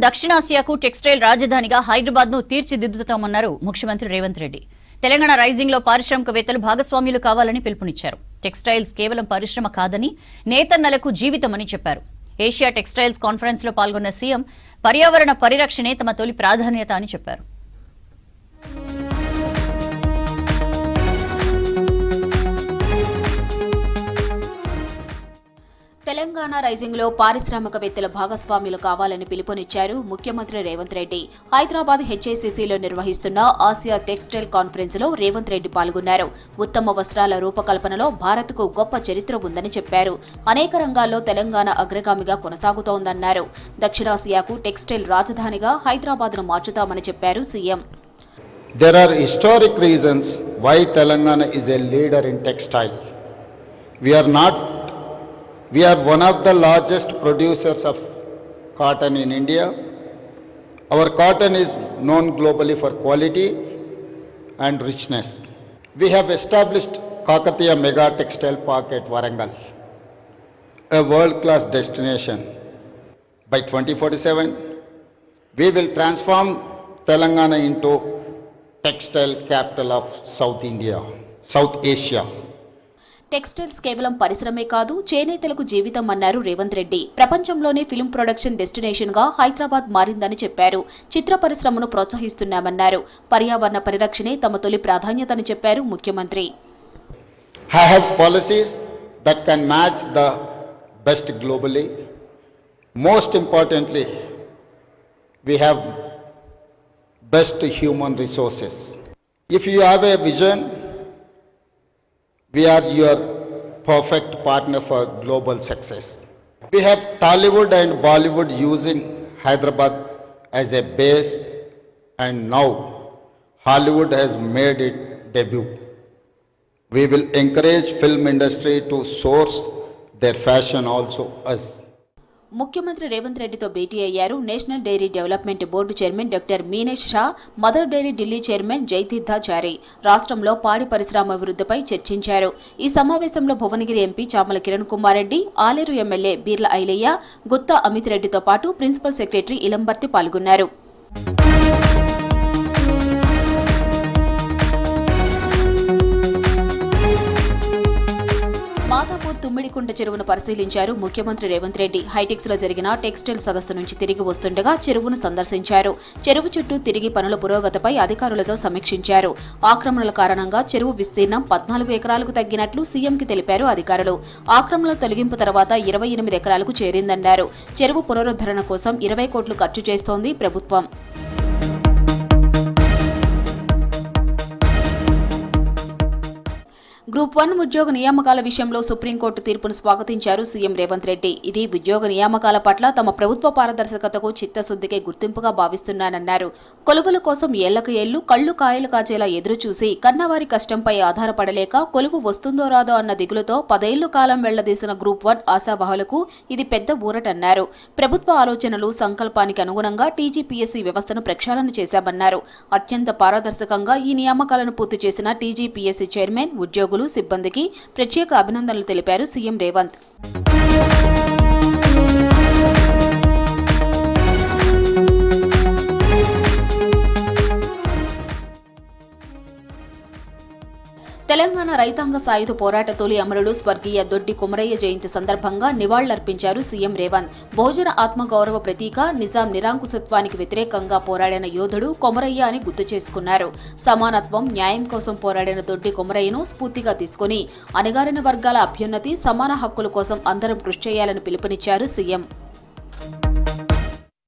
దక్షిణాసియాకు textile రాజధానిగా హైదరాబాద్ను తీర్చిదిద్దుతామన్నారు ముఖ్యమంత్రి రేవంత్ రెడ్డి. తెలంగాణ రైజింగ్లో పారిశ్రామికవేత్తలు భాగస్వాములు కావాలని పిలుపునిచ్చారు. టెక్స్టైల్స్ కేవలం పరిశ్రమ కాదని నేతన్నలకు జీవితమని చెప్పారు. ఏషియా టెక్స్టైల్స్ కాన్ఫరెన్స్ లో పాల్గొన్న సీఎం పర్యావరణ పరిరక్షణే తమ తొలి ప్రాధాన్యత అని చెప్పారు. తెలంగాణ రైజింగ్ లో పారిశ్రామికవేత్తల భాగస్వాములు కావాలని పిలుపునిచ్చారు ముఖ్యమంత్రి రేవంత్ రెడ్డి. హైదరాబాద్ హెచ్ఐసిసిలో నిర్వహిస్తున్న ఆసియా టెక్స్టైల్ కాన్ఫరెన్స్ లో రేవంత్ రెడ్డి పాల్గొన్నారు. ఉత్తమ వస్త్రాల రూపకల్పనలో భారత్ కు గొప్ప చరిత్ర ఉందని చెప్పారు. అనేక రంగాల్లో తెలంగాణ అగ్రగామిగా కొనసాగుతోందన్నారు. దక్షిణాసియాకు టెక్స్టైల్ రాజధానిగా హైదరాబాద్ ను మార్చుతామని చెప్పారు CM. There are historic reasons why Telangana is a leader in textile. We are one of the largest producers of cotton in India. Our cotton is known globally for quality and richness. We have established Kakatiya Mega Textile Park at Warangal, a world-class destination. By 2047, we will transform Telangana into textile capital of South Asia. Textiles కేవలం పరిశ్రమే కాదు, చేనేతలకు జీవితం అన్నారు రేవంత్ రెడ్డి. ప్రపంచంలోనే film production destination గా హైదరాబాద్ మారిందని చెప్పారు. చిత్ర పరిశ్రమను ప్రోత్సహిస్తున్నామన్నారు. పర్యావరణ పరిరక్షణే తమ తొలి ప్రాధాన్యతని చెప్పారు ముఖ్యమంత్రి. I have policies that can match the best globally. Most importantly, we have best human resources. If you have a vision, we are your perfect partner for global success. We have Tollywood and Bollywood using Hyderabad as a base, and now Hollywood has made its debut. We will encourage film industry to source their fashion also as. ముఖ్యమంత్రి రేవంత్ రెడ్డితో భేటీ అయ్యారు National Dairy Development Board chairman doctor Meenesh Shah, Mother Dairy Delhi chairman Jayatirthachari. రాష్ట్రంలో పాడి పరిశ్రమ అభివృద్ధిపై చర్చించారు. ఈ సమావేశంలో భువనగిరి ఎంపీ చామల కిరణ్ కుమార్ రెడ్డి, ఆలేరు ఎమ్మెల్యే బీర్ల ఐలయ్య, గుత్తా అమిత్ రెడ్డితో పాటు ప్రిన్సిపల్ సెక్రటరీ ఇలంబర్తి పాల్గొన్నారు. మాదాపూర్ తుమ్మిడికుంట చెరువును పరిశీలించారు ముఖ్యమంత్రి రేవంత్ రెడ్డి. హైటెక్స్ లో జరిగిన టెక్స్టైల్ సదస్సు నుంచి తిరిగి వస్తుండగా చెరువును సందర్శించారు. చెరువు చుట్టూ తిరిగి పనుల పురోగతిపై అధికారులతో సమీక్షించారు. ఆక్రమణల కారణంగా చెరువు విస్తీర్ణం 14 ఎకరాలకు తగ్గినట్లు సీఎంకి తెలిపారు అధికారులు. ఆక్రమణల తొలగింపు తర్వాత 28 ఎకరాలకు చేరిందన్నారు. చెరువు పునరుద్ధరణ కోసం 20 కోట్లు ఖర్చు చేస్తోంది ప్రభుత్వం. గ్రూప్ 1 ఉద్యోగ నియామకాల విషయంలో సుప్రీంకోర్టు తీర్పును స్వాగతించారు సీఎం రేవంత్ రెడ్డి. ఇది ఉద్యోగ నియామకాల పట్ల తమ ప్రభుత్వ పారదర్శకతకు చిత్తశుద్ధికే గుర్తింపుగా భావిస్తున్నానన్నారు. కొలువుల కోసం ఏళ్లకు ఏళ్లు కళ్లు కాయలు కాచేలా ఎదురుచూసి కన్నవారి కష్టంపై ఆధారపడలేక కొలువు వస్తుందో రాదో అన్న దిగులుతో 10 ఏళ్లు కాలం వెళ్లదీసిన గ్రూప్ 1 ఆశావహులకు ఇది పెద్ద ఊరటన్నారు. ప్రభుత్వ ఆలోచనలు, సంకల్పానికి అనుగుణంగా టీజీపీఎస్సీ వ్యవస్థను ప్రక్షాళన చేశామన్నారు. అత్యంత పారదర్శకంగా ఈ నియామకాలను పూర్తి చేసిన టీజీపీఎస్సీ చైర్మన్, ఉద్యోగులు, సిబ్బందికి ప్రత్యేక అభినందనలు తెలిపారు సీఎం రేవంత్. తెలంగాణ రైతాంగ సాయుధ పోరాట తొలి అమరుడు స్వర్గీయ దొడ్డి కొమరయ్య జయంతి సందర్భంగా నివాళులర్పించారు సీఎం రేవంత్. బహుజన ఆత్మగౌరవ ప్రతీక, నిజాం నిరంకుశత్వానికి వ్యతిరేకంగా పోరాడిన యోధుడు కొమరయ్య అని గుర్తు చేసుకున్నారు. సమానత్వం, న్యాయం కోసం పోరాడిన దొడ్డి కొమరయ్యను స్ఫూర్తిగా తీసుకుని అణగారిన వర్గాల అభ్యున్నతి, సమాన హక్కుల కోసం అందరం కృషి చేయాలని పిలుపునిచ్చారు సీఎం.